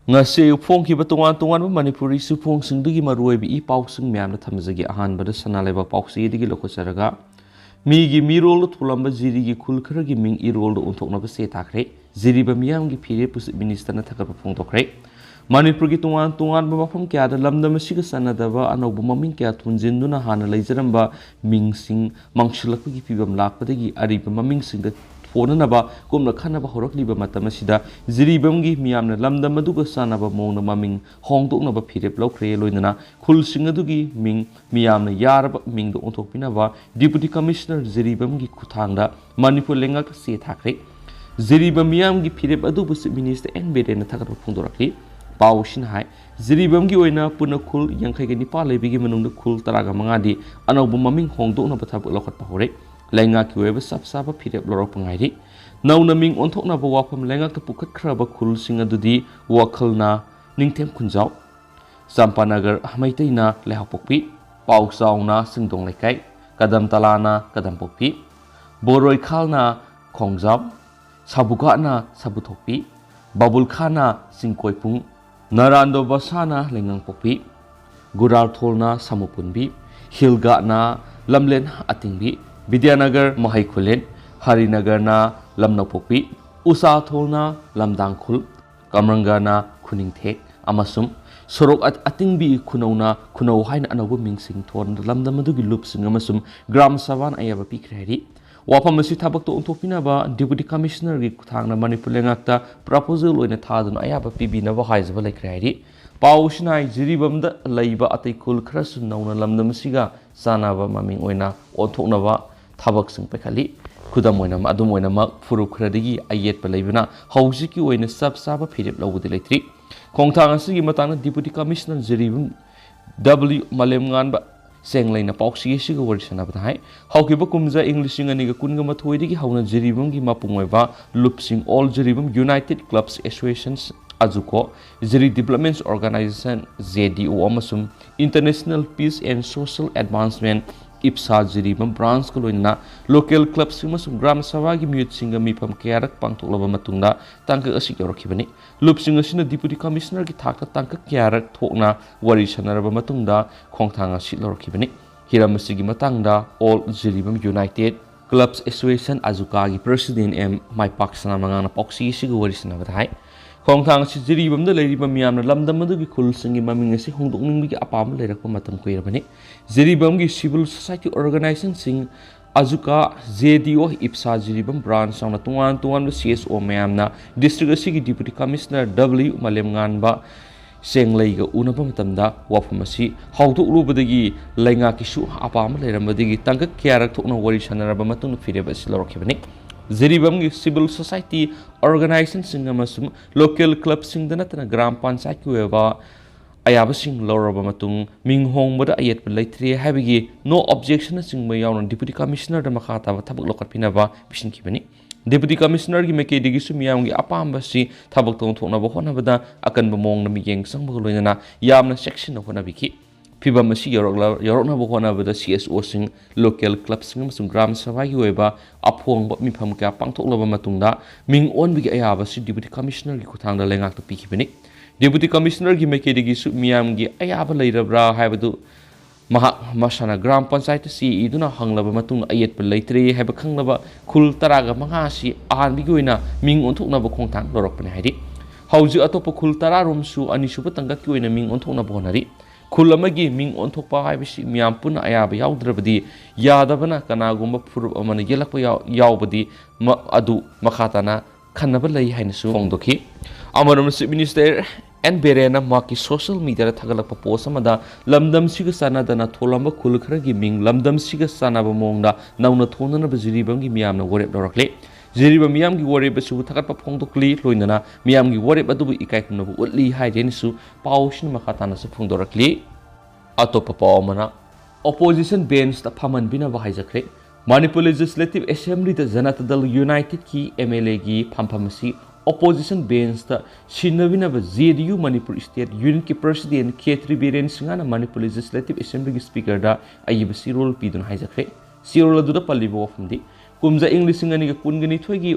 ngase phongkiba tongan tongan Manipuri supong singdigi maruibi I pausing myamna thamjagi ahanbada sanaleba pausi digi lokosaraga migi mirol thulamba jirigi khulkharagi ming irol unthoknaba se thakre jiriba miyamgi phire pus minister na thakar phongtokre Manipur gi tongan tongan mafam kya da lamdam siga sanadaba anobu maming kya thunjinduna hana leizaramba mingsing mangshilakgi pibam lakpadagi ariba maming singda Onanaba, Gomna Kanaba Horokliba Matamasida, Ziribamgi, Miam, Lamda Maduga Sanaba Mona Maming, Hong Donaba Pirep Lokre Loinana, Kul Singadugi, Ming, Miam, Yarab, Ming the Ontopinava, Deputy Commissioner Ziribamgi Kutanga, Manipur Lengak Se Takre, Ziribam Miamgi Pirep Adubus Minister and Bede and Takar Pundoraki, Pau Shinhai, Ziribamgi Oina, Punakul, Yankagani Pale, Bigi Manung Kul Taraga Mangadi, Anobumaming Hong Donaba Lokat Pahore. Lenga ki weba sab pirep lorok pangairi nau naming onthok na ba wapam lenga ka pukat khraba khul singa dudi wakhalna ningthem khunjau Sampanagar Hamaitaina lehapokpi Pausauna Singdong Lekai Kadam Talana Kadam Pokpi Boroi Khalna Khongjau Sabukana Sabutokpi Babul Khana Singkoipung Narando Basana Lengang Pokpi Gural Tholna Samupunbi Hilgana Lamlen Atingbi Vidyanagar Mahaikhulin Harinagar na Lamnapokpi Usa Tholna Lamdangkhul Kamrangana Khuningthek Amasum Sorok at Atingbi Kunauna Kunau Haina Anabu Mingsing Thon Lamdamadugi Lupsing Amasum Gram Savan Ayaba Pikredi Wapamasi Tabak to Untopinaba Deputy Commissioner Kutangna Manipur Lengakta Proposal in a Tadun Ayaba Pibinava Haizaba Lekredi Paushinai Jiribamda Laiba Atikul Krasun Nauna Lamdamasiga Sanava Maming Oina Otoknava Tabak Sing Pekali Kudamoina Madumoina Mak Furu Kradigi Ayet Palabina Hausiki Oina Sub Saba Pirip Lawudiletri Kongtangasi Matana Deputy Commissioner Jiribum W. Malemnganba Senglina Pauxi Shiga Warisanabai Haukiba Kumza English Aniga Kungama Toidigi Hauna Jiribumgi Mapungweva Lupsing All Jiribum United Clubs Associations Azuko Ziri Development Organization ZDO Amasum International Peace and Social Advancement IPSA Jiribam branch Koloina Local Clubs Masum Gram Savagi Mute Singer Mipam Karak Pantolava Matunda Tanka Asikorokibani Lupsing Asina Deputy Commissioner Gitaka Tanka Karak Tokna Warishanaraba Matunda Kongtanga Sitlorokibani Hiramasigi Matanga All Jiribam United Clubs Association Azukagi President M. My Paksana Mangana Poxi Sigu Warisanabai Kongtang si Jiribam the Lady Bamiam Lamdamadu Kul Singi Mamingasi Hongdong Apam Lerako Matam Quirabani Jiribamgi Civil Society Organization Sing Azuka ZDO IPSA Jiribam branch on a Tuan CSO Mayamna District Sigi Deputy Commissioner W. Malemnganba Senglayga Unapamatamda Wapamasi how to Rubadagi Lenga Kishu Apam Leramadigi Tanka Kiarak Tokna Warishanarabamatun Firebas Lorokibani Ziribamgi Civil Society Organization Singamasum Local Club Singdanatana Gram Pansaki Weva Ayabasing Lorabamatung Ming Hong Bada Ayet Belatri Habigi no objection Sing Mayon Deputy Commissioner the Makata Tabak Lokapinava Pishin Kibani Deputy Commissioner Gimeke Digisumiangi Apambasi Tabak Tona Bohonabada Akan Bamong Naming Sangbolina Yamna section of Honabiki Pibamasi Yorona Bohona with the CSO Sing Local Club Singam Gram Savayueva Apong Mipamka Pantolava Matunda Ming on Big Ayabasi Deputy Commissioner Kutanga Lengak to Pikibini Deputy Commissioner Gimeke Digisu Miamgi Ayaba later bra Habadu Masana Gram Pansite C. Iduna Hanglava Matung Ayet Belatri have a Kanglava Kul Taraga Mahasi Ahan Biguina Ming on Tunaba Kontang Loropan Hadi How's Atopo Kul Tararum Su Anishupatangaku in a Ming on Tona Bonari Kulamagi Ming on Topa Ibishi Miampuna Ayaba Yaudravadi Yadavana Kanaguma Pur Amana Yelapa Yaubadi Adu Makatana Kanabalai Hainasu Fongdoki Amarum Minister and Berena Maki social media Tagalapa Posamada Lamdam Sigasana Dana Tolamba Kulkragi Ming Lamdam Sigasana Bamonda Nauna Tonana Baziribangi Miamna Warep Dorokle Ziriba Miamgi Warep Su Takapa Pongdokli Loinana Miamgi Warep Adu Ikaikuna Woodley Hydenisu Paushin Makatana Sufungdorakli Atopa Paumana Opposition Bench the Paman Bina Vahizakre Manipur Legislative Assembly the Zanatadal United Ki MLA Gi Pampamasi Opposition Bench the Shinavina ZDU Manipur State Union Ki President K3 Biren Singana Manipur Legislative Assembly Speaker da Ayibasi role Pidun Hizakre Sirol Duda Palibo from the ꯀꯨꯝꯖꯥ ꯏꯪ ꯂꯤꯁꯤꯡ ꯑꯅꯤꯒ ꯀꯨꯟꯒꯅꯤꯊꯣꯏꯒꯤ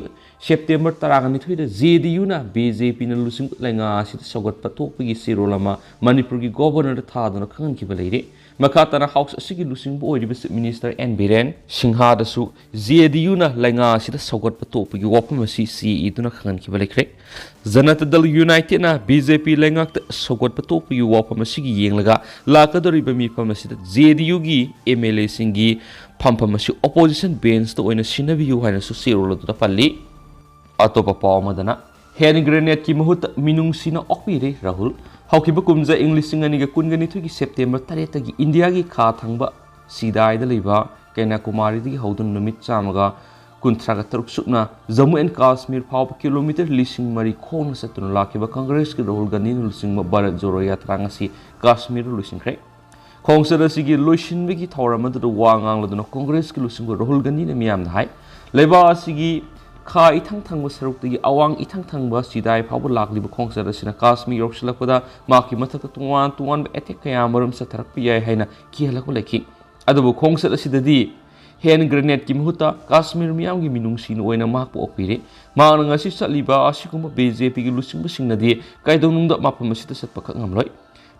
September ꯇꯔꯥꯒꯅꯤꯊꯣꯏꯗ ꯖꯦꯗꯤꯌꯨꯅ BJPꯅ ꯂꯨꯆꯤꯡꯕ ꯂꯩꯉꯥꯛ ꯑꯁꯤꯗ ꯁꯧꯒꯠꯄ ꯊꯣꯛꯄꯒꯤ ꯆꯦꯔꯣꯜ ꯑꯃ ꯃꯅꯤꯄꯨꯔꯒꯤ ꯒꯣꯚꯔꯅꯔꯗ ꯊꯥꯗꯨꯅ ꯈꯪꯍꯟꯈꯤꯕ ꯂꯩꯔꯦ ꯃꯈꯥ ꯇꯥꯅ ꯍꯥꯎꯁ ꯑꯁꯤꯒꯤ ꯂꯨꯆꯤꯡꯕ ꯑꯣꯏꯔꯤꯕ ꯆꯤꯐ ꯃꯤꯅꯤꯁꯇꯔ ꯑꯦꯟ ꯕꯤꯔꯦꯟ ꯁꯤꯡꯍꯥꯗꯁꯨ JDUꯅ ꯂꯩꯉꯥꯛ ꯑꯁꯤꯗ ꯁꯧꯒꯠꯄ ꯊꯣꯛꯄꯒꯤ ꯋꯥꯐꯝ ꯑꯁꯤ ꯆꯦ ꯏꯗꯨꯅ ꯈꯪꯍꯟꯈꯤꯕ ꯂꯩꯈ꯭ꯔꯦ ꯖꯅꯇꯥ ꯗꯜ ꯌꯨꯅꯥꯏꯇꯦꯗꯅ BJP ꯂꯩꯉꯥꯛꯇ ꯁꯧꯒꯠꯄ ꯊꯣꯛꯄꯒꯤ ꯋꯥꯐꯝ ꯑꯁꯤꯒꯤ ꯌꯦꯡꯂꯒ ꯂꯥꯛꯀꯗꯧꯔꯤꯕ ꯃꯤꯐꯝ ꯑꯁꯤꯗ JDUꯒꯤ MLAꯁꯤꯡꯒꯤ ꯐꯝꯐꯝ ꯑꯁꯤ ꯑꯣꯄꯣꯖꯤꯁꯟ ꯕꯦꯟꯁꯇ ꯑꯣꯏꯅ ꯁꯤꯟꯅꯕꯤꯌꯨ ꯍꯥꯏꯅꯁꯨ ꯆꯦꯔꯣꯜ ꯑꯗꯨꯗ ꯄꯜꯂꯤ ꯑꯇꯣꯞꯄ ꯄꯥꯎ ꯑꯃꯗꯅ ꯍꯦꯟ ꯒ꯭ꯔꯦꯅꯦꯗꯀꯤ ꯃꯍꯨꯠꯇ ꯃꯤꯅꯨꯡꯁꯤꯅ ꯑꯣꯛꯄꯤꯔꯦ ꯔꯥꯍꯨꯜ ꯍꯧꯈꯤꯕ ꯀꯨꯝꯖꯥ ꯏꯪ ꯂꯤꯁꯤꯡ ꯑꯅꯤꯒ ꯀꯨꯟꯒꯅꯤꯊꯣꯏꯒꯤ ꯁꯦꯞꯇꯦꯝꯕꯔ 8ꯇꯒꯤ ꯏꯟꯗꯤꯌꯥꯒꯤ ꯈꯥ ꯊꯪꯕ ꯁꯤꯗꯥꯏꯗ ꯂꯩꯕ ꯀꯩꯅꯥꯀꯨꯃꯥꯔꯤꯗꯒꯤ ꯍꯧꯗꯨꯅ ꯅꯨꯃꯤꯠ 153 ꯁꯨꯞꯅ ꯖꯝꯃꯨ ꯑꯦꯟड ꯀꯥꯁꯃꯤꯔ ꯐꯥꯎꯕ ꯀꯤꯂꯣꯃꯤꯇꯔ 3,000 ꯈꯣꯡꯅ ꯆꯠꯇꯨꯅ ꯂꯥꯛꯈꯤꯕ ꯀꯪꯒ꯭ꯔꯦꯁꯀꯤ ꯔꯥꯍꯨꯜ ꯒꯥꯟꯙꯤꯅ ꯂꯨꯆꯤꯡꯕ ꯚꯥꯔꯠ ꯖꯣꯔꯣ ꯌꯥꯇ꯭ꯔꯥ ꯉꯁꯤ ꯀꯥꯁꯃꯤꯔꯗ ꯂꯣꯏꯁꯤꯟꯈ꯭ꯔꯦ ꯈꯣꯡꯆꯠ ꯑꯁꯤꯒꯤ ꯂꯣꯏꯁꯤꯟꯕꯒꯤ ꯊꯧꯔꯝ ꯑꯗꯨꯗ ꯋꯥ ꯉꯥꯡꯂꯗꯨꯅ ꯀꯪꯒ꯭ꯔꯦꯁꯀꯤ ꯂꯨꯆꯤꯡꯕ ꯔꯥꯍꯨꯜ ꯒꯥꯟꯙꯤꯅ ꯃꯤꯌꯥꯝꯗ ꯍꯥꯏ ꯂꯩꯕꯥꯛ ꯑꯁꯤꯒꯤ ꯈꯥ ꯏꯊꯪ ꯊꯪꯕ ꯁꯔꯨꯛꯇꯒꯤ ꯑꯋꯥꯡ ꯏꯊꯪ ꯊꯪꯕ ꯁꯤꯗꯥꯏ ꯐꯥꯎꯕ ꯂꯥꯛꯂꯤꯕ ꯈꯣꯡꯆꯠ ꯑꯁꯤꯅ ꯀꯥꯁꯃꯤꯔ ꯌꯧꯁꯤꯜꯂꯛꯄꯗ ꯃꯍꯥꯛꯀꯤ ꯃꯊꯛꯇ ꯇꯣꯉꯥꯟ ꯇꯣꯉꯥꯟꯕ ꯑꯦꯇꯦꯛ ꯀꯌꯥ ꯑꯃꯔꯣꯝ ꯆꯠꯊꯔꯛꯄ ꯌꯥꯏ ꯍꯥꯏꯅ ꯀꯤꯍꯜꯂꯛꯄ ꯂꯩꯈꯤ ꯑꯗꯨꯕꯨ ꯈꯣꯡꯆꯠ ꯑꯁꯤꯗꯗꯤ ꯍꯦꯟ ꯒ꯭ꯔꯦꯅꯦꯗꯀꯤ ꯃꯍꯨꯠꯇ ꯀꯥꯁꯃꯤꯔ ꯃꯤꯌꯥꯝꯒꯤ ꯃꯤꯅꯨꯡꯁꯤꯅ ꯑꯣꯏꯅ ꯃꯍꯥꯛꯄꯨ ꯑꯣꯛꯄꯤꯔꯦ ꯃꯍꯥꯛꯅ ꯉꯁꯤ ꯆꯠꯂꯤꯕ ꯑꯁꯤꯒꯨꯝꯕ BJPꯒꯤ ꯂꯨꯆꯤꯡꯕꯁꯤꯡꯅꯗꯤ ꯀꯩꯗꯧꯅꯨꯡꯗ ꯃꯐꯝ ꯑꯁꯤꯗ ꯆꯠꯄ ꯈꯛ ꯉꯝꯂꯣꯏ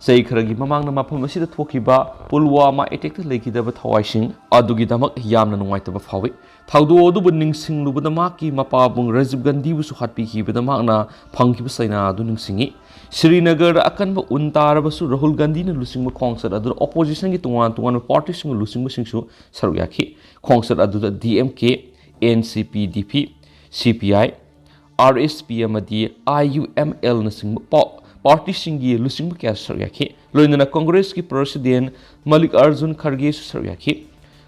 ꯆꯍꯤ ꯈꯔꯒꯤ ꯃꯃꯥꯡꯗ ꯃꯐꯝ ꯑꯁꯤꯗ ꯊꯣꯛꯈꯤꯕ ꯄꯨꯜꯋꯥꯃꯥ ꯑꯦꯇꯦꯛꯇ ꯂꯩꯈꯤꯗꯕ ꯊꯋꯥꯏꯁꯤꯡ ꯑꯗꯨꯒꯤꯗꯃꯛ ꯌꯥꯝꯅ ꯅꯨꯡꯉꯥꯏꯇꯕ ꯐꯥꯎꯏ ꯊꯧꯗꯣꯛ ꯑꯗꯨꯕꯨ ꯅꯤꯡꯁꯤꯡꯂꯨꯕꯗ ꯃꯍꯥꯛꯀꯤ ꯃꯄꯥꯕꯨꯡ ꯔꯥꯖꯤꯕ ꯒꯥꯟꯙꯤꯕꯨꯁꯨ ꯍꯥꯠꯄꯤꯈꯤꯕꯗ ꯃꯍꯥꯛꯅ ꯐꯪꯈꯤꯕ ꯆꯩꯅꯥ ꯑꯗꯨ ꯅꯤꯡꯁꯤꯡꯉꯤ ꯁ꯭ꯔꯤꯅꯒꯔꯗ ꯑꯀꯟꯕ ꯎꯟ ꯇꯥꯔꯕꯁꯨ ꯔꯥꯍꯨꯜ ꯒꯥꯟꯙꯤꯅ ꯂꯨꯆꯤꯡꯕ ꯈꯣꯡꯆꯠ ꯑꯗꯨꯗ ꯑꯣꯄꯣꯖꯤꯁꯟꯒꯤ ꯇꯣꯉꯥꯟ ꯇꯣꯉꯥꯟꯕ ꯄꯥꯔꯇꯤꯁꯤꯡꯒꯤ ꯂꯨꯆꯤꯡꯕꯁꯤꯡꯁꯨ ꯁꯔꯨꯛ ꯌꯥꯈꯤ ꯈꯣꯡꯆꯠ ꯑꯗꯨꯗ DMK NCP-DP CPI RSP ꯑꯃꯗꯤ IUML ꯄꯥꯔꯇꯤꯁꯤꯡꯒꯤ ꯂꯨꯆꯤꯡꯕ ꯀꯌꯥ ꯁꯔꯨꯛ ꯌꯥꯈꯤ ꯂꯣꯏꯅꯅ ꯀꯪꯒ꯭ꯔꯦꯁꯀꯤ ꯄ꯭ꯔꯁꯤꯗꯦꯟ ꯃꯜꯂꯤꯛꯑꯥꯔꯖꯨꯟ ꯈꯔꯒꯦꯁꯨ ꯁꯔꯨꯛ ꯌꯥꯈꯤ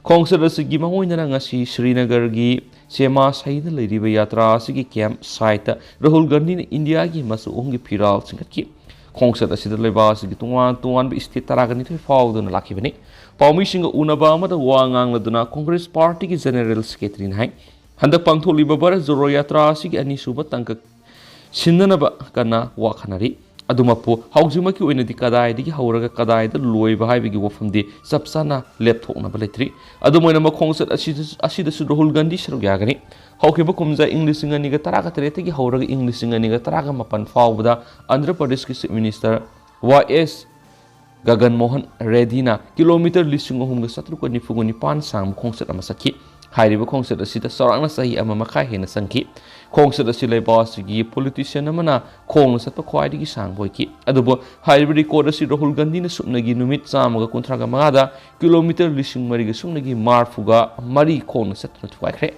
ꯈꯣꯡꯆꯠ ꯑꯁꯤꯒꯤ ꯃꯉꯣꯏꯅꯅ ꯉꯁꯤ ꯁ꯭ꯔꯤꯅꯒꯔꯒꯤ ꯆꯦꯃꯥꯁꯥꯏꯗ ꯂꯩꯔꯤꯕ ꯌꯥꯇ꯭ꯔꯥ ꯑꯁꯤꯒꯤ ꯀꯦꯝꯞ ꯁꯥꯏꯠꯇ ꯔꯥꯍꯨꯜ ꯒꯥꯟꯙꯤꯅ ꯏꯟꯗꯤꯌꯥꯒꯤ ꯃꯆꯨ ꯑꯍꯨꯝꯒꯤ ꯐꯤꯔꯥꯜ ꯆꯤꯡꯈꯠꯈꯤ ꯈꯣꯡꯆꯠ ꯑꯁꯤꯗ ꯂꯩꯕꯥꯛ ꯑꯁꯤꯒꯤ ꯇꯣꯉꯥꯟ ꯇꯣꯉꯥꯟꯕ ꯁ꯭ꯇꯦꯠ 12 ꯐꯥꯎꯗꯨꯅ ꯂꯥꯛꯈꯤꯕꯅꯤ ꯄꯥꯎꯃꯤꯁꯤꯡꯒ ꯎꯅꯕ ꯑꯃꯗ ꯋꯥ ꯉꯥꯡꯂꯗꯨꯅ ꯀꯪꯒ꯭ꯔꯦꯁ ꯄꯥꯔꯇꯤꯒꯤ ꯖꯦꯅꯔꯦꯜ ꯁꯦꯀ꯭ꯔꯦꯇꯔꯤꯅ ꯍꯥꯏ ꯍꯟꯗꯛ ꯄꯥꯡꯊꯣꯛꯂꯤꯕ ꯚꯥꯔꯠ ꯖꯣꯔꯣ ꯌꯥꯇ꯭ꯔꯥ ꯑꯁꯤꯒꯤ ꯑꯅꯤꯁꯨꯕ ꯇꯥꯡꯀꯛ ꯁꯤꯟꯅꯅꯕ ꯀꯟꯅ ꯋꯥꯈꯟꯅꯔꯤ ꯑꯗꯨꯃꯛꯄꯨ ꯍꯧꯖꯤꯛꯃꯛꯀꯤ ꯑꯣꯏꯅꯗꯤ ꯀꯗꯥꯏꯗꯒꯤ ꯍꯧꯔꯒ ꯀꯗꯥꯏꯗ ꯂꯣꯏꯕ ꯍꯥꯏꯕꯒꯤ ꯋꯥꯐꯝꯗꯤ ꯆꯞ ꯆꯥꯅ ꯂꯦꯞꯊꯣꯛꯅꯕ ꯂꯩꯇ꯭ꯔꯤ ꯑꯗꯨꯝ ꯑꯣꯏꯅꯃꯛ ꯈꯣꯡꯆꯠ ꯑꯁꯤꯗꯁꯨ ꯔꯥꯍꯨꯜ ꯒꯥꯟꯙꯤ ꯁꯔꯨꯛ ꯌꯥꯒꯅꯤ ꯍꯧꯈꯤꯕ ꯀꯨꯝꯖꯥ ꯏꯪ ꯂꯤꯁꯤꯡ ꯑꯅꯤꯒ 18 ꯍꯧꯔꯒ ꯏꯪ ꯂꯤꯁꯤꯡ ꯑꯅꯤꯒ 19 ꯐꯥꯎꯕꯗ ꯑꯟꯙ꯭ꯔ ꯄ꯭ꯔꯗꯦꯁꯀꯤ chief minister YS Jagan Mohan ꯔꯦꯗꯤꯅ ꯀꯤꯂꯣꯃꯤꯇꯔ 3,794 ꯁꯥꯡꯕ ꯈꯣꯡꯆꯠ ꯑꯃ ꯆꯠꯈꯤ ꯍꯥꯏꯔꯤꯕ ꯈꯣꯡꯆꯠ ꯑꯁꯤꯗ ꯆꯥꯎꯔꯥꯛꯅ ꯆꯍꯤ ꯑꯃ ꯃꯈꯥꯏ ꯍꯦꯟꯅ ꯆꯪꯈꯤ ꯈꯣꯡꯆꯠ ꯑꯁꯤ ꯂꯩꯕꯥꯛ ꯑꯁꯤꯒꯤ ꯄꯣꯂꯤꯇꯤꯁꯤꯌꯟ ꯑꯃꯅ ꯈꯣꯡꯅ ꯆꯠꯄ ꯈ꯭ꯋꯥꯏꯗꯒꯤ ꯁꯥꯡꯕ ꯑꯣꯏꯈꯤ ꯑꯗꯨꯕꯨ ꯍꯥꯏꯔꯤꯕ ꯔꯦꯀꯣꯔꯗ ꯑꯁꯤ ꯔꯥꯍꯨꯜ ꯒꯥꯟꯙꯤꯅ ꯁꯨꯞꯅꯒꯤ ꯅꯨꯃꯤꯠ 135ꯗ ꯀꯤꯂꯣꯃꯤꯇꯔ 4,000 ꯈꯣꯡꯅ ꯆꯠꯇꯨꯅ ꯊꯨꯒꯥꯏꯈ꯭ꯔꯦ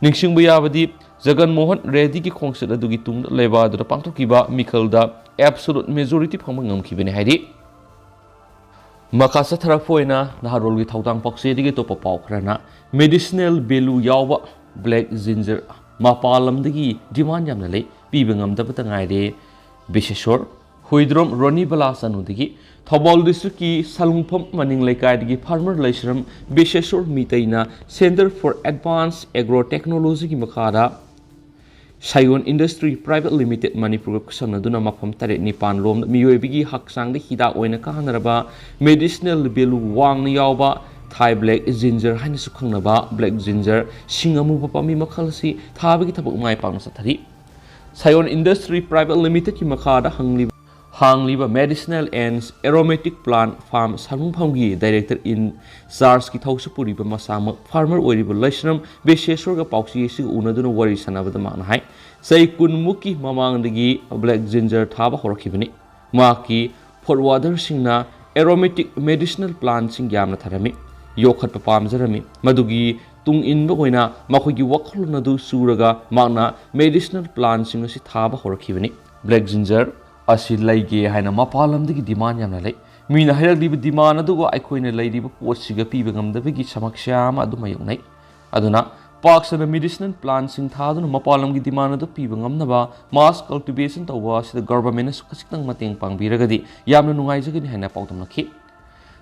ꯅꯤꯡꯁꯤꯡꯕ ꯌꯥꯕꯗꯤ ꯖꯒꯟ ꯃꯣꯍꯟ ꯔꯦꯗꯤꯒꯤ ꯈꯣꯡꯆꯠ ꯑꯗꯨꯒꯤ ꯇꯨꯡꯗ ꯂꯩꯕꯥꯛ ꯑꯗꯨꯗ ꯄꯥꯡꯊꯣꯛꯈꯤꯕ ꯃꯤꯈꯜꯗ ꯑꯦꯕꯁꯣꯂꯨꯠ ꯃꯦꯖꯣꯔꯤꯇꯤ ꯐꯪꯕ ꯉꯝꯈꯤꯕꯅꯤ ꯍꯥꯏꯔꯤ ꯃꯈꯥ ꯆꯠꯊꯔꯛꯄ ꯑꯣꯏꯅ ꯅꯍꯥꯔꯣꯜꯒꯤ ꯊꯧꯗꯥꯡ ꯄꯥꯎꯆꯦꯗꯒꯤ ꯑꯇꯣꯞꯄ ꯄꯥꯎ ꯈꯔꯅ ꯃꯦꯗꯤꯁꯤꯅꯦꯜ ꯚꯦꯂꯨ ꯌꯥꯎꯕ ꯕ꯭ꯂꯦꯛ ꯖꯤꯟꯖꯔ ꯃꯄꯥꯟ ꯂꯝꯗꯒꯤ ꯗꯤꯃꯥꯟ ꯌꯥꯝꯅ ꯂꯩ ꯄꯤꯕ ꯉꯝꯗꯕꯇ ꯉꯥꯏꯔꯦ ꯕꯤꯁꯦꯁꯣꯔ ꯍꯨꯏꯗ꯭ꯔꯣꯝ ꯔꯣꯅꯤꯕꯂꯥ ꯆꯅꯨꯗꯒꯤ ꯊꯧꯕꯥꯜ ꯗꯤꯁꯇ꯭ꯔꯤꯛꯀꯤ ꯁꯂꯨꯡꯐꯝ ꯃꯅꯤꯡ ꯂꯩꯀꯥꯏꯗꯒꯤ ꯐꯥꯔꯃꯔ ꯂꯩꯁ꯭ꯔꯝ ꯕꯤꯁꯦꯁꯣꯔ ꯃꯤꯇꯩꯅ ꯁꯦꯟꯇꯔ ꯐꯣꯔ ꯑꯦꯗꯚꯥꯟꯁ ꯑꯦꯒ꯭ꯔꯣ ꯇꯦꯛꯅꯣꯂꯣꯖꯤꯒꯤ ꯃꯈꯥꯗ ꯁꯥꯏꯌꯣꯟ ꯏꯟꯗꯁꯇ꯭ꯔꯤ ꯄ꯭ꯔꯥꯏꯚꯦꯠ ꯂꯤꯃꯤꯇꯦꯗ ꯃꯅꯤꯄꯨꯔꯒ ꯈꯨꯠꯁꯝꯅꯗꯨꯅ ꯃꯐꯝ 9 ꯂꯣꯝꯗ ꯃꯤꯑꯣꯏꯕꯒꯤ ꯍꯛꯆꯥꯡꯗ ꯍꯤꯗꯥꯛ ꯑꯣꯏꯅ ꯀꯥꯟꯅꯔꯕ ꯃꯦꯗꯤꯁꯤꯅꯦꯜ ꯚꯦꯂꯨ ꯋꯥꯡꯅ ꯌꯥꯎꯕ ꯊꯥꯏ ꯕ꯭ꯂꯦꯛ ꯖꯤꯟꯖꯔ ꯍꯥꯏꯅꯁꯨ ꯈꯪꯅꯕ ꯕ꯭ꯂꯦꯛ ꯖꯤꯟꯖꯔ ꯁꯤꯡ ꯑꯃꯨꯕ ꯄꯥꯝꯕꯤ ꯃꯈꯜ ꯑꯁꯤ ꯊꯥꯕꯒꯤ ꯊꯕꯛ ꯃꯥꯏ ꯄꯥꯛꯅ ꯆꯠꯊꯔꯤ ꯁꯥꯏꯌꯣꯟ ꯏꯟꯗꯁꯇ꯭ꯔꯤ ꯄ꯭ꯔꯥꯏꯚꯦꯠ ꯂꯤꯃꯤꯇꯦꯗꯀꯤ ꯃꯈꯥꯗ ꯍꯥꯡꯂꯤꯕ medicinal and aromatic plant farm ꯁꯥꯔꯨꯡꯐꯝꯒꯤ ꯗꯥꯏꯔꯦꯛꯇꯔ ꯏꯟ ꯆꯥꯔꯖꯀꯤ ꯊꯧꯁꯨ ꯄꯨꯔꯤꯕ ꯃꯁꯥꯃꯛ ꯐꯥꯔꯃꯔ ꯑꯣꯏꯔꯤꯕ ꯂꯩꯁ꯭ꯔꯝ ꯕꯤꯁꯦꯁꯣꯔꯒ ꯄꯥꯎꯆꯦ ꯑꯁꯤꯒ ꯎꯅꯗꯨꯅ ꯋꯥꯔꯤ ꯁꯥꯟꯅꯕꯗ ꯃꯍꯥꯛꯅ ꯍꯥꯏ ꯆꯍꯤ 10ꯃꯨꯛꯀꯤ ꯃꯃꯥꯡꯗꯒꯤ ꯕ꯭ꯂꯦꯛ ꯖꯤꯟꯖꯔ ꯊꯥꯕ ꯍꯧꯔꯛꯈꯤꯕꯅꯤ ꯃꯍꯥꯛꯀꯤ ꯐꯣꯔꯋꯥꯔꯗꯔꯁꯤꯡꯅ ꯑꯦꯔꯣꯃꯦꯇꯤꯛ ꯃꯦꯗꯤꯁꯤꯅꯦꯜ ꯄ꯭ꯂꯥꯟꯠꯁꯤꯡ ꯌꯥꯝꯅ ꯊꯥꯔꯝꯃꯤ ꯌꯣꯛꯈꯠꯄ ꯄꯥꯝꯖꯔꯝꯃꯤ ꯃꯗꯨꯒꯤ ꯇꯨꯡ ꯏꯟꯕ ꯑꯣꯏꯅ ꯃꯈꯣꯏꯒꯤ ꯋꯥꯈꯜꯂꯣꯟ ꯑꯗꯨ ꯆꯨꯔꯒ ꯃꯍꯥꯛꯅ ꯃꯦꯗꯤꯁꯤꯅꯦꯜ ꯄ꯭ꯂꯥꯟꯠꯁꯤꯡ ꯑꯁꯤ ꯊꯥꯕ ꯍꯧꯔꯛꯈꯤꯕꯅꯤ ꯕ꯭ꯂꯦꯛ ꯖꯤꯟꯖꯔ ꯑꯁꯤ ꯂꯩꯒꯦ ꯍꯥꯏꯅ ꯃꯄꯥꯟ ꯂꯝꯗꯒꯤ ꯗꯤꯃꯥꯟ ꯌꯥꯝꯅ ꯂꯩ ꯃꯤꯅ ꯍꯥꯏꯔꯛꯂꯤꯕ ꯗꯤꯃꯥꯟ ꯑꯗꯨꯒ ꯑꯩꯈꯣꯏꯅ ꯂꯩꯔꯤꯕ ꯄꯣꯠꯁꯤꯒ ꯄꯤꯕ ꯉꯝꯗꯕꯒꯤ ꯁꯃꯛꯁ꯭ꯌꯥ ꯑꯃ ꯑꯗꯨꯝ ꯃꯥꯌꯣꯛꯅꯩ ꯑꯗꯨꯅ ꯄꯥꯛꯁꯟꯅ ꯃꯦꯗꯤꯁꯤꯅꯦꯜ ꯄ꯭ꯂꯥꯟꯠꯁꯤꯡ ꯊꯥꯗꯨꯅ ꯃꯄꯥꯟ ꯂꯝꯒꯤ ꯗꯤꯃꯥꯟ ꯑꯗꯨ ꯄꯤꯕ ꯉꯝꯅꯕ ꯃꯥꯁ ꯀꯜꯇꯤꯚꯦꯁꯟ ꯇꯧꯕ ꯑꯁꯤꯗ ꯒꯚꯔꯟꯃꯦꯟꯠꯅꯁꯨ ꯈꯖꯤꯛꯇꯪ ꯃꯇꯦꯡ ꯄꯥꯡꯕꯤꯔꯒꯗꯤ ꯌꯥꯝꯅ ꯅꯨꯡꯉꯥꯏꯖꯒꯅꯤ ꯍꯥꯏꯅ ꯄꯥꯎꯗꯝꯅꯈꯤ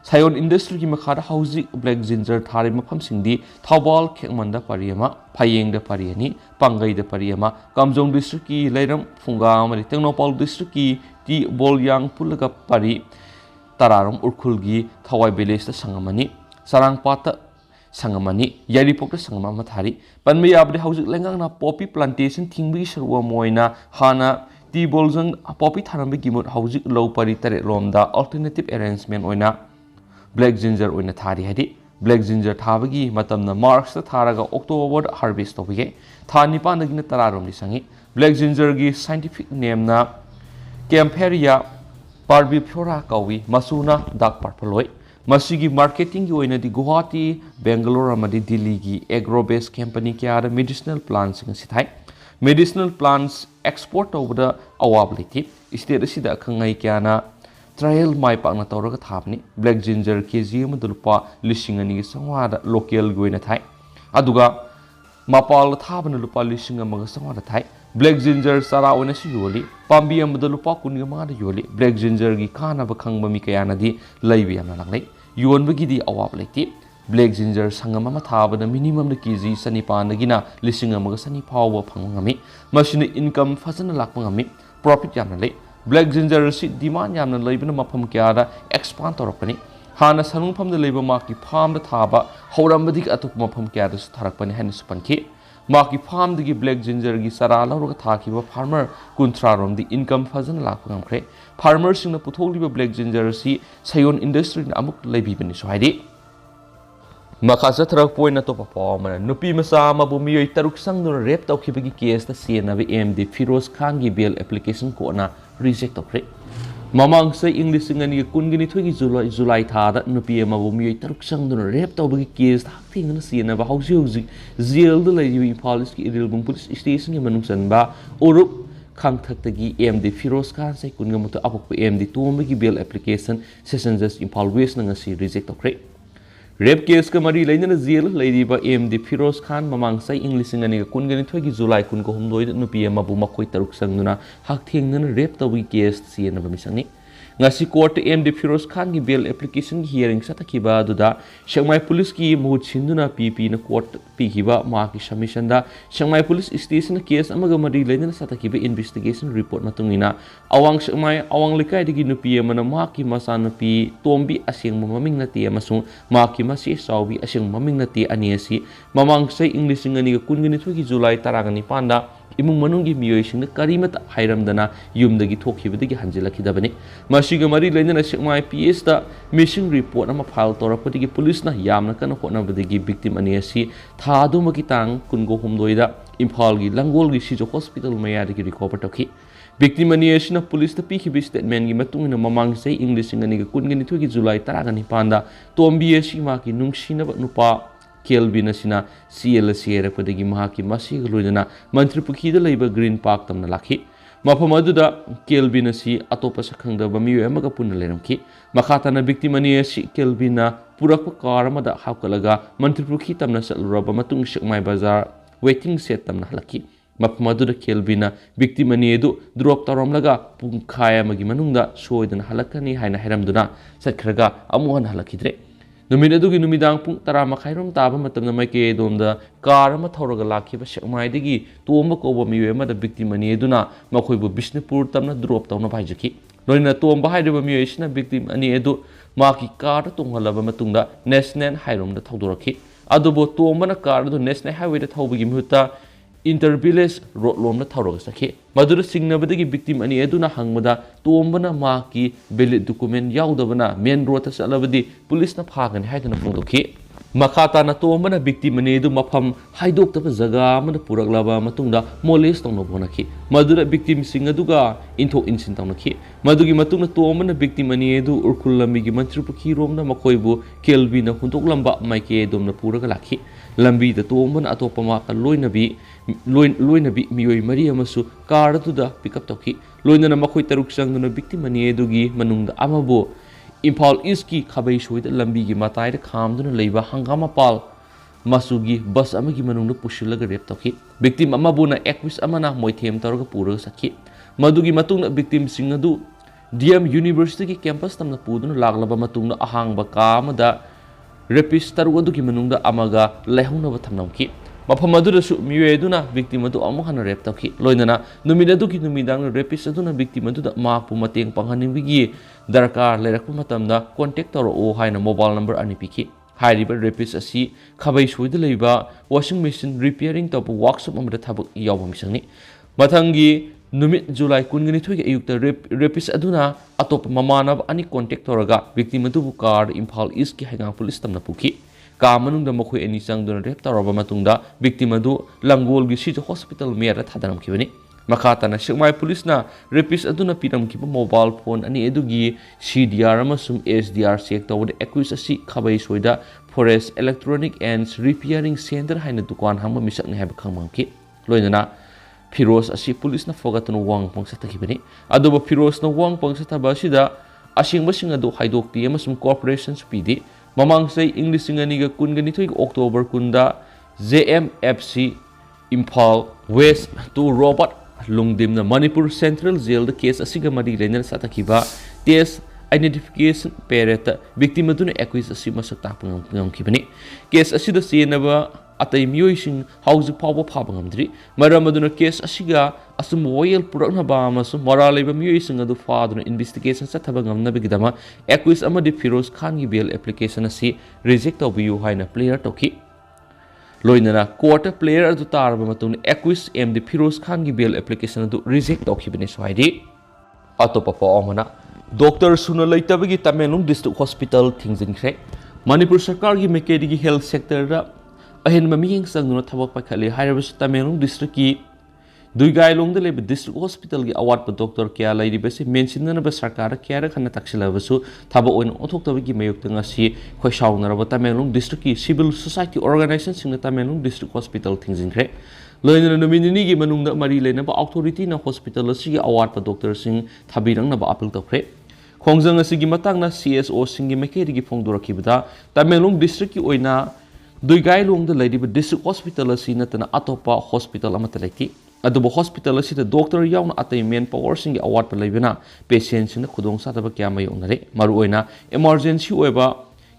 ꯁꯥꯏꯌꯣꯟ ꯏꯟꯗꯁꯇ꯭ꯔꯤꯒꯤ ꯃꯈꯥꯗ ꯍꯧꯖꯤꯛ ꯕ꯭ꯂꯦꯛ ꯖꯤꯟꯖꯔ ꯊꯥꯔꯤꯕ ꯃꯐꯝꯁꯤꯡꯗꯤ ꯊꯧꯕꯥꯜ ꯈꯦꯛꯃꯟꯗ ꯄꯔꯤ ꯑꯃ ꯐꯌꯦꯡꯗ ꯄꯔꯤ 2 ꯄꯥꯡꯒꯩꯗ ꯄꯔꯤ ꯑꯃ ꯀꯥꯝꯖꯣꯡ ꯗꯤꯁꯇ꯭ꯔꯤꯛꯀꯤ ꯂꯩꯔꯝ ꯐꯨꯡꯒꯥ ꯑꯃꯗꯤ ꯇꯦꯡꯅꯧꯄꯜ ꯗꯤꯁꯇ꯭ꯔꯤꯛꯀꯤ ꯇꯤ ꯕꯣꯜꯌꯥꯡ ꯄꯨꯜꯂꯒ ꯄꯔꯤ 10 ꯎꯔꯈꯨꯜꯒꯤ ꯊꯋꯥꯏ ꯚꯤꯂꯦꯖꯇ ꯁꯪꯉꯝ 2 ꯆꯔꯥꯡꯄꯥꯠꯇ sangamani yaripokta sangama mathari panme yabde hauzik lengang na poppy plantation thingbi sarwa moina hana ti boljang poppy tharambi gimot hauzik low pari tare lomda alternative arrangement oina black ginger oina thari hadi black ginger thabagi matamna march ta tharaga october harvest tobige thani pandagina tararom ni sangi black ginger gi scientific name na Campharia parviflora kawi masuna dark purple oi masigi marketing gi oina di Guwahati Bangalore amadi Delhi gi agro based company kya medicinal plants sing sithai medicinal plants export over the awability state asida khangai kya na trial mai pakna tawraga thapni black ginger kg amadulpa lising ani sangwada local goina thai aduga mapal thabana lupa lising amaga sangwada thai black ginger sara oina si yoli pambi amada lupa kunga ma da yoli black ginger gi khana ba khangba mi kayana di laibi amna langlai yonbagi di awab leti black ginger sangama ma thabana minimum da kg sanipan dagina lising amaga sani phawa phangngami masina income fazana lakpa ngami profit yamna lei black ginger si demand yamna leibna mafam kya da expand torapani hana sanungpham da leiba ma ki farm da thaba hauramadi atup mafam kya da tharakpani hain supanki ma ki farm digi black ginger gi sara laruga thakiba farmer kunthra rom di income fazan lakpa ngamkhre farmer singna putholiba black ginger si sayon industry na amuk leibi bani so haidi makasa tharak point na to performer Nupimacha mabu miyoi taruk sangduna rape tawkhibagi case ta senabi MD Firoz Khan gi bail application ko na reject tawkhre mamang sai english ngani kungini thogi July tha da nupi mabu miyoi taruk sangduna rape tawbagi case ta thingna senaba hausi hausi jail da laibi police ki irilbung police station gi manung sanba orup khangthaktagi MD Firoz Khan sai kunga mutu apok MD tombagi bail application session judge Impal West na ngasi reject tawkhre rape case ka mari lainana jail laidiba MD Firoz Khan mamang sai english ngani kungani thogi July kun ko humdoi nupi mabu makoi taruk sangduna hak thengna rape tawgi case siena ba misangni ngasi court MD Firoz Khan gi bail application gi hearing satakhiba duda Shangmai police ki mohut sinduna PP na court pikhiba ma ki submission da Shangmai police station case amaga mari lainana satakhiba investigation report matungina awang Shangmai awang likai digi nupi amana ma ki masa nupi tombi aseng maming nati amasung ma ki masi sawi aseng maming nati ani asi mamang sai english ngani kungani thogi July taragani panda imung manunggi miyoi singna karimata hairamdana yumdagi thokhibadagi hanjilakidabani masiga mari lainana Shangmai PS da missing report ama file torapatigi police na yamna kana honabadagi victim ani asi thadu makitang kungo humdoida Imphal gi Langol gi Sijo hospital mayadagi recover tokhi victim ani asi na police ta pikhibi statement gi matungina mamang sai english ngani ga kungani thogi July taragani panda tombi asi ma ki nungsina nupa Kelvin asina CLCR padagi mahaki masi gluidana mantri pukhida leiba green park tamna lakhi mafam aduda Kelvin asi atopa sakhangda bami amaga punna leramki makhatana victim ani asi Kelvina purakpa car amada hakalaga mantri pukhi tamna saluraba matung Shangmai bazar waiting set tamna halaki mafam aduda Kelvina victim ani edu drop taramlaga pungkhaya magi manungda soidana halakani haina heramduna sakhraga amuhan halakidre numina dugi numidang pung tara makhairom taba matamna maike domda car ama thoraga lakhiba Shangmai digi tomba koba miwe amada victim ani eduna makhoibu Bishnupur tamna drop tawna bhaijaki loina tomba haideba miwe isna victim ani edu maki car tonghalaba matungda national highway da thawdoraki adubo tomba na car du national highway da thawbagi muhutta intervillage road lomna thawraga sakhi madura singnabadagi victim ani eduna hangmada tombana maki valid document yaudabana main road ta salabadi police na phagani haidana phongdokhi makata na tombana victim ani edu mafam haidoktaba jaga amada puraklaba matungda molest tawna bonakhi madura victim singaduga inthok insin tawnakhi madugi matungna tombana victim ani edu urkullambi gi mantripukhi romna makoibu Kelvin na huntoklamba maike domna puraga lakhi lambi da tombana atopa ma ka loinabi miyoi mari amasu car tuda pick up toki loinana makhoi taruk sangduna victim ani edugi manungda amabo Imphal East ki khabai soida lambi gi matai da khamduna leiba hangama pal masugi bus amagi manungda pushulaga rape toki victim amabuna equis amana moithem taraga pura sakhi madugi matungna victim singadu DM University ki campus tamna puduna laglaba matungna ahangba kamada rapist taruga dugi manungda amaga lehunaba thamnamki mafam adurasu miwe aduna victim adu amu hana rape tawki loinana numida duki numidang rapist aduna victim adu mapu mateng panghanibigi darkar lerakpa matamda contact toro o haina mobile number ani piki Hairiba rapist asi khabai soida leiba washing machine repairing top workshop amada thabak yawa misangni mathangi numit July kungani thoi ayukta rapist aduna atop mamanab ani contact toraga victim adu car Imphal East ki Haigang police tamna puki ka manungda makhoi ani changduna rep taraba matungda victim adu Langol gi Sija hospital mera thadaram kibani makhatana Sekmai police na rapist aduna piram kiba mobile phone ani edugi CDR amasum SDR check tawde accuse asi khabai soida forest electronic and repairing center haina dukan hangma misakni haba khangmangki loinana Firoz asi police na fogatano wang pangsa takibani adoba Firoz na wang pangsa tabasida asing basing adu haidokti amasum corporations pidi mamang say English nganiga kungani thoi October kunda JMFC Imphal West to Robert Lungdim na Manipur Central Jail the case asiga mari lenar satakiba test identification pereta victim aduna accuse asi masak tapang ngam case asida senaba atay miyoi sing hausi pawa phabangamdri maram aduna case asiga asum royal purakna ba amasum moraleba miyoi sing adu faduna investigation sa thabangam na bigidama accuse amadi Firoz Khan gi bail application asi reject obiu haina player toki loinana court player adu tarba matun accuse md Firoz Khan gi bail application adu reject okibani soidi atopa pa omana Dr. Suna Laitabagi Tamelung District Hospital Thingzingkre Manipur Sarkar gi mekedi gi health sector ra ahen mamiyeng sangno thabak pakhali hairabas Tamelung District ki Duigailong de lebe District Hospital gi award pa Dr. Kya lairi base mention ba sarkar kya ra khana taksila basu thaba oin othok tabagi mayuk tanga si khoi shauna ra Tamelung District ki civil society organization singna Tamelung District Hospital Thingzingkre loina nominini gi manungda mari lena ba authority na hospital asi gi award pa doctor sing thabirang na ba appeal tokre khongjang asi gi matang na CSO sing gi mekeri gi phongdora kibda Tamelung District ki oina Duigailong de lady ba District Hospital asi natana atopa hospital amata leki adubo hospital asi da doctor Yaona atay manpower sing gi award pa leibena patient sing na khudong sa taba kya mayong nare maru oina emergency oiba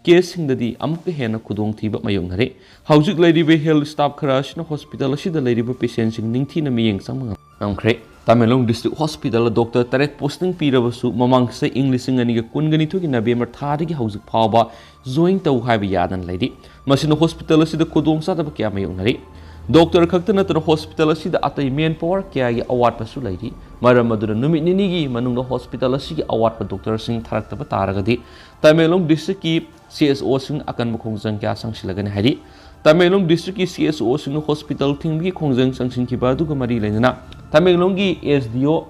case sing dadi amuk hena khudong thiba mayong nare haujuk lady be health staff kharash na hospital asi da lady ba patient sing ningthi na miyeng sang amkhre Tamelong District Hospital doctor taret posting pirabasu mamang sa English sing ani ga kungani thu gi November thari gi haujuk phawba join taw haiba yadan lady masina hospital asi da khudong sa taba kya mayong nare Doctor Kaktana to hospital asi da atay manpower kya gi award pasu lairi maram aduna numit nini gi manungda hospital asi gi award pa doctor sing tharak taba taragadi Tamelong District ki CSO sing akan mukhongjang kya sangsilagani hari Tamelong District ki CSO sing hospital thing gi khongjang sangsing ki badu ga mari lenana Tamelong gi SDO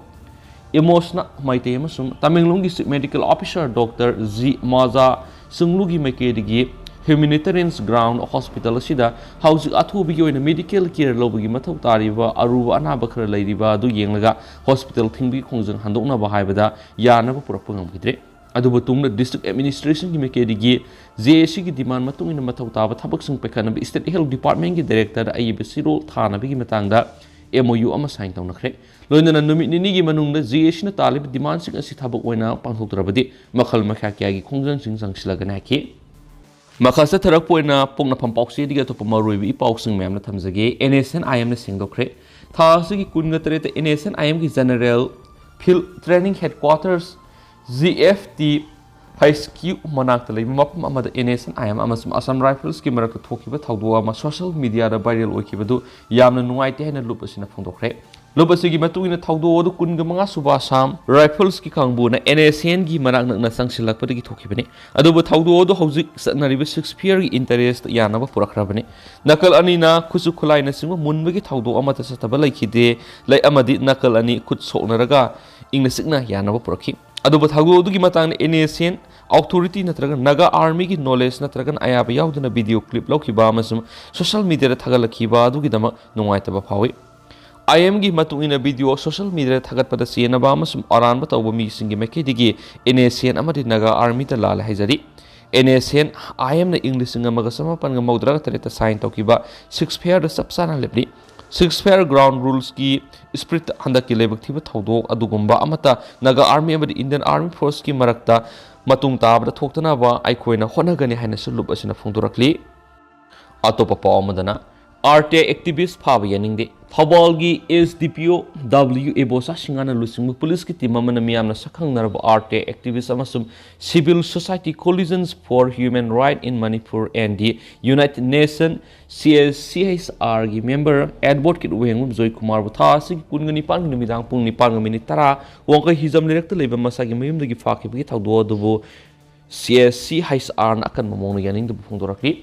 Emosna maite amasum Tamelong gi medical officer Dr. Z Maza sunglu gi makedi gi Humanitarian Ground Hospital asida hauzik athubi gi oina medical care lobagi mathau tariba aruba anaba khara leiriba adu yenglaga hospital thingbi khongjang handokna ba haibada yanaba purakpa ngamgidre adubu tungna district administration gi mekedi gi JSC gi demand matung ina mathau taba thabak sing pekhana bi state health department gi director ayib siro thana bi matangda MOU ama sign tawnakre loinana numit nini gi manungda JSC na talib demand sing asi thabak oina pangthoktrabadi makhal makha kya gi khongjang sing sangsilagana ki Makasa tarak po na pong napampauksi di gato pamarui bi pausing mem na thamjage NSNIM na singdokre thasi gi kunga tareta NSNIM gi general field training headquarters GFT high school manak talai mapam amada NSNIM amasum Assam Rifles ki marak thokiba thawduwa ma social media da viral oikibadu yamna nuaite hena lup asina phongdokre lup asigi matuina thawduwa du kunga manga suba Assam Rifles ki khangbu na NSN gi manak na sangsilak padagi thokibani aduba thawduwa du hauzik sanariba 6 year gi interest yanaba purakrabani nakal ani na khusu khulai na singwa munbagi thawduwa amata sataba laikide lai amadi nakal ani khut soknaraga ingna sikna yanaba purakhi aduba thawduwa du gi matang NSN authority natraga Naga army gi knowledge natraga ayaba yauduna video clip laukiba amasum social media da thagalakhiba adu gi dama nungaitaba phawi IM gi matuina video social media thagat pada siena ba amasum aran ba tawba mi singi mekedi NSN amadi Naga army ta lal haijari NSN IM na English singa maga sama pan ga maudra tareta sign tokiba 6 fair da sapsana lebli 6 fair ground rules ki spirit handa ki lebak thiba thawdo adugumba amata Naga army amadi Indian army force ki marakta matung tabda thoktana ba aikoina honagani haina sulup asina phongdorakli atopa paw amadana RT activist फाब यानिंगदे थौबालगी SDPO W Ebosa सिंगाना लुसिंग police की team Aman मियामना सखंगनरब RT activist अमसुम Civil Society Coalitions for Human Rights in Manipur and the United Nations CHR की member advocate वेंगुम जोई कुमार बुथा सिग कुनगनि पांग निमिदांग पुंग निपांग minute तरा वंका हिजम लेरक्त लेबा मसागी मयुमदगी फाखिबगी थौदो दुबो CHR नाकन ममोंग Yaning दुबु फोंदोरकली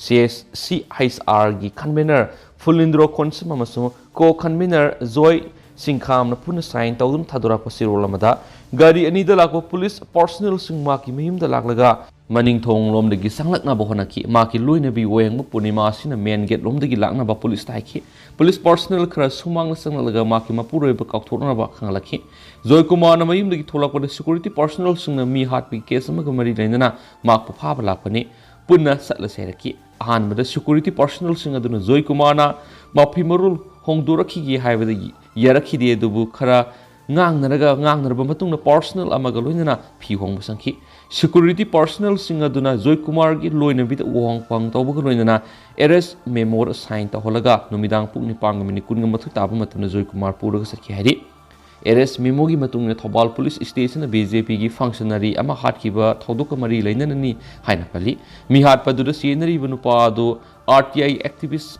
CHR की convener Fulindro Konsum amasung co-convener Joy Singham na puna sign tawdum thadura ko sirol amada gari ani da lakbo police personnel sing ma ki miyum da laklaga maning thong lom dagi sanglak na bohona ki ma ki luina bi weng mu punima sina main gate lom dagi lakna ba police tai ki police personnel khara sumang na sanglaga ma ki mapuroi ba kaukthorna ba khanglaki Joy Kumar na mayum dagi tholak ko security personnel sing na mi hat bi case ma gamari lainana ma ko pha ba lakpani punna satla seraki ahanbada security personnel sing aduna Joy Kumar na mafi marul hongdoraki gi haibada yarakhi de dubu khara ngangnaraba matungna personnel amaga loinana phi hongba sangki security personnel sing aduna Joy Kumar gi loina bit wong pang tawba loinana arrest memo sign ta holaga numidang pukni pangmini kunga mathu tabu matuna Joy Kumar puraga sakhi hari arrest memo gi matungna Thobal police station BJP gi functionary ama hatkiba thoduka mari lainanani haina pali mi hat paduda scenery banupa do RTI activist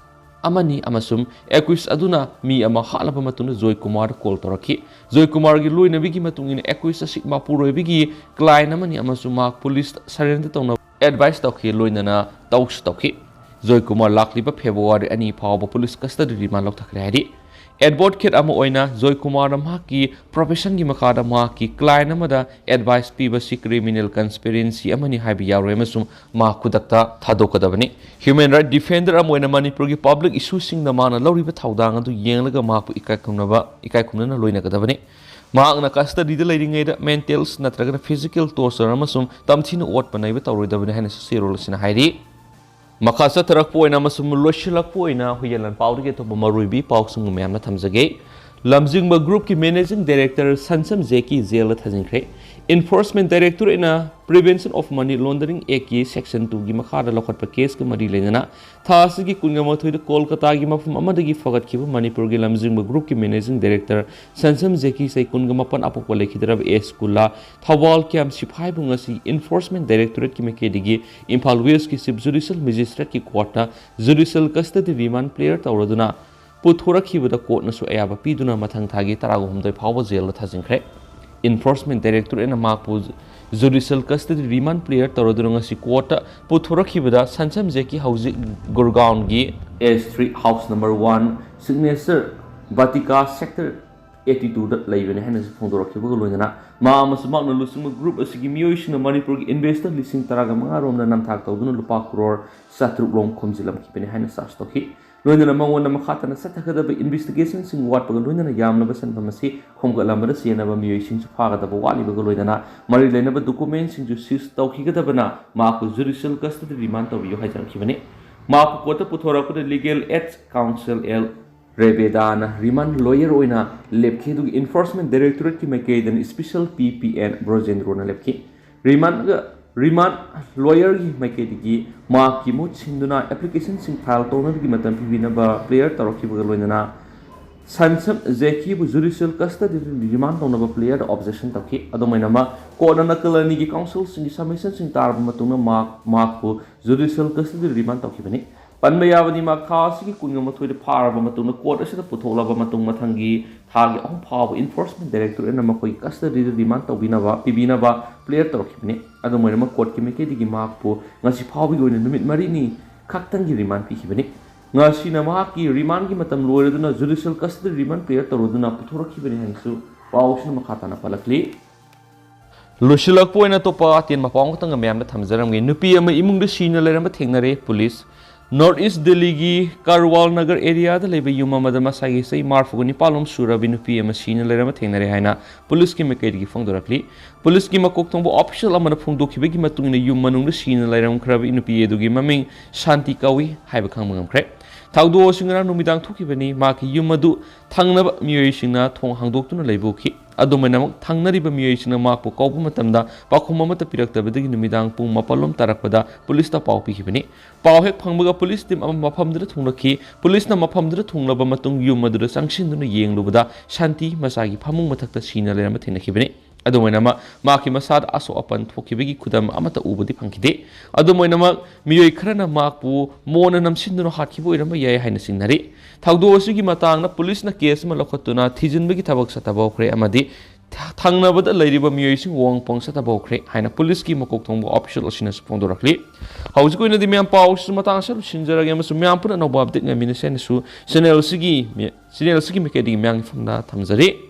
amani amasum equis aduna mi ama halaba matuna Joy Kumar call toraki Joy Kumar gi loina bigi matungina equis sigma puroi bigi client amani amasum mak police surrender tawna advice tawki loinana tawks tawki Joy Kumar lakliba February ani phawba police custody remand lok thakre hari advocate ama oina Joy Kumar amaki profession gi makada maki client amada advice piba si criminal conspiracy amani haibi yawre amasum ma kudakta thadokadabani human right defender ama oina Manipur gi public issue sing na mana loriba thaudang adu yenglaga mapu ikai khumna loina kadabani Maak na custody da leiringai da mentals natraga physical torture amasum tamthina ot panaiba tawroidabani haina sirol sina hairi Makasa tarak po na masum loshilak po na huyalan pawri ke to maruibi pausung mayam na thamjage lamjing ba group ki managing director Sansam Zeki jail thajingkre enforcement director ina prevention of money laundering eki section 2 gi makhada lokhat pa case ke mari lengana thasi gi kunga mathoi da Kolkata gi mafum amadagi fagat ki Manipur gi lamjing ba group ki managing director Sansam Zeki sai kunga mapan apok wale khidrab a school Thawal kyam siphai bungasi enforcement directorate ki meke digi Imphal West ki sub judicial magistrate ki court judicial custody remand player tawraduna puthurakhibada court na su ayaba piduna mathang thagi tarago humdai phawba jail thajingkre enforcement director ena makpu judicial custody remand player tawraduna si court puthurakhibada Sansam Zeki hauji Gurgaon gi S3 house number 1 signature Vatika sector 82 laibane hena phongdorakhiba loinana ma amasmak na lusung group asigi miyoi sina Manipur gi investor lising taraga manga rom na namthak tawduna lupa crore satruk lom khomjilam khipene hena search tokhi loinana mangona makhatana sathakadaba investigation sing watpaga loinana yamna basan phamasi khomgalambada sienaba miyoi sing phagadaba waliba loinana mari leinaba document sing ju seize tawkhigadabana maku judicial custody remand tawiyo haijarkhibane maku kota puthorapura legal aid council L Rebedana remand lawyer oina lepki du enforcement directorate ki mekeden special PPN Brojendro na lepki remand lawyer ki mekedi ma ki mut sinduna application sing file tona ki matam pibina ba player tarokhi bagaloina Sansam Zeki bu judicial custody remand tona ba player objection takhi adomaina ma kona nakalani ki council sing submission sing tar matuna mark bu judicial custody remand takhi bani Panmayavani Makasi Kunga to the Paramatuna court as the Putola Matung Matangi, Tagi on power enforcement director and a Makoi custody demand of Pibinava, player Torkipni, Adamarama court Kimiki Gimapo, Nasi Pavi in the mid Marini, Kaktangi remand Pihibini, Nasina Maki, Rimangi Matam Lorduna, judicial custody remand player Toruduna, Putorkibini and Su, Paushan Makatana Palakli. Lushilak po na to pa tin mapong tang mayam na thamjaram ngi nupi ama imung de sina leram thengnare police Northeast Delhi gi Karwal Nagar area da lebe yuma madama sagi sei marfuguni palom surabi nupi ama sina leram thengnare haina police ki mekedi gi phongdorakli police ki makok tongbo official ama phongdokhibe gi matungina yum manung de sina leram khrabi nupi edu gi maming Shanti Kawi haiba khangmangam khre ꯊꯧꯗꯣꯛ ꯑꯁꯤ ꯉꯔꯥꯡ ꯅꯨꯃꯤꯗꯥꯡ ꯊꯣꯛꯈꯤꯕꯅꯤ ꯃꯍꯥꯛꯀꯤ ꯌꯨꯝ ꯑꯗꯨ ꯊꯪꯅꯕ ꯃꯤꯑꯣꯏꯁꯤꯡꯅ ꯊꯣꯡ ꯍꯥꯡꯗꯣꯛꯇꯨꯅ ꯂꯩꯕꯣꯛꯈꯤ ꯑꯗꯨꯃꯥꯏꯅꯃꯛ ꯊꯪꯅꯔꯤꯕ ꯃꯤꯑꯣꯏꯁꯤꯡꯅ ꯃꯍꯥꯛꯄꯨ ꯀꯧꯕ ꯃꯇꯝꯗ ꯄꯥꯎꯈꯨꯝ ꯑꯃꯠꯇ ꯄꯤꯔꯛꯇꯕꯗꯒꯤ ꯅꯨꯃꯤꯗꯥꯡ ꯄꯨꯡ 7 ꯇꯥꯔꯛꯄꯗ ꯄꯨꯂꯤꯁꯇ ꯄꯥꯎ ꯄꯤꯈꯤꯕꯅꯤ ꯄꯥꯎ ꯍꯦꯛ ꯐꯪꯕꯒ ꯄꯨꯂꯤꯁ ꯇꯤꯝ ꯑꯃ ꯃꯐꯝꯗꯨꯗ ꯊꯨꯡꯂꯈꯤ ꯄꯨꯂꯤꯁꯅ ꯃꯐꯝꯗꯨꯗ ꯊꯨꯡꯂꯕ ꯃꯇꯨꯡ ꯌꯨꯝ ꯑꯗꯨꯗ ꯆꯪꯁꯤꯟꯗꯨꯅ ꯌꯦꯡꯂꯨꯕꯗ ꯁꯥꯟꯇꯤ ꯃꯆꯥꯒꯤ ꯐꯃꯨꯡ ꯃꯊꯛꯇ ꯁꯤꯅ ꯂꯩꯔꯝꯕ ꯊꯦꯡꯅꯈꯤꯕꯅꯤ ꯑꯗꯨꯃꯥꯏꯅꯃꯛ ꯃꯍꯥꯛꯀꯤ ꯃꯁꯥꯗ ꯑꯁꯣꯛ ꯑꯄꯟ ꯊꯣꯛꯈꯤꯕꯒꯤ ꯈꯨꯗꯝ ꯑꯃꯠꯇ ꯎꯕꯗꯤ ꯐꯪꯈꯤꯗꯦ ꯑꯗꯨꯃꯥꯏꯅꯃꯛ ꯃꯤꯑꯣꯏ ꯈꯔꯅ ꯃꯍꯥꯛꯄꯨ ꯃꯣꯟꯅ ꯅꯝꯁꯤꯟꯗꯨꯅ ꯍꯥꯠꯈꯤꯕ ꯑꯣꯏꯔꯝꯕ ꯌꯥꯏ ꯍꯥꯏꯅ ꯆꯤꯡꯅꯔꯤ ꯊꯧꯗꯣꯛ ꯑꯁꯤꯒꯤ ꯃꯇꯥꯡꯗ ꯄꯨꯂꯤꯁꯅ ꯀꯦꯁ ꯑꯃ ꯂꯧꯈꯠꯇꯨꯅ ꯊꯤꯖꯤꯟꯕꯒꯤ ꯊꯕꯛ ꯆꯠꯊꯕ ꯍꯧꯈ꯭ꯔꯦ ꯑꯃꯗꯤ ꯊꯪꯅꯕꯗ ꯂꯩꯔꯤꯕ ꯃꯤꯑꯣꯏꯁꯤꯡ ꯋꯥꯍꯪ ꯆꯠꯊꯕ ꯍꯧꯈ꯭ꯔꯦ ꯍꯥꯏꯅ ꯄꯨꯂꯤꯁꯀꯤ ꯃꯀꯣꯛ ꯊꯣꯡꯕ ꯑꯣꯐꯤꯁꯤꯌꯦꯜ ꯑꯁꯤꯅꯁꯨ ꯐꯣꯡꯗꯣꯔꯛꯂꯤ ꯍꯧꯖꯤꯛ ꯑꯣꯏꯅꯗꯤ ꯃꯌꯥꯝ ꯄꯥꯎ ꯑꯁꯤꯁꯨ ꯃꯇꯥꯡ ꯑꯁꯤꯗ ꯂꯣꯏꯁꯤꯟꯖꯔꯒꯦ ꯑꯃꯁꯨꯡ ꯃꯌꯥꯝ ꯄꯨꯟꯅ ꯑꯅꯧꯕ ꯑꯞꯗꯦꯠ ꯉꯥꯏꯃꯤꯟꯅꯁꯦ ꯍꯥꯏꯅꯁꯨ ꯆꯦꯅꯦꯜ ꯑꯁꯤꯒꯤ ꯃꯥꯏꯀꯩꯗꯒꯤ ꯃꯌꯥꯝꯒꯤ ꯐꯝꯗ ꯊꯝꯖꯔꯤ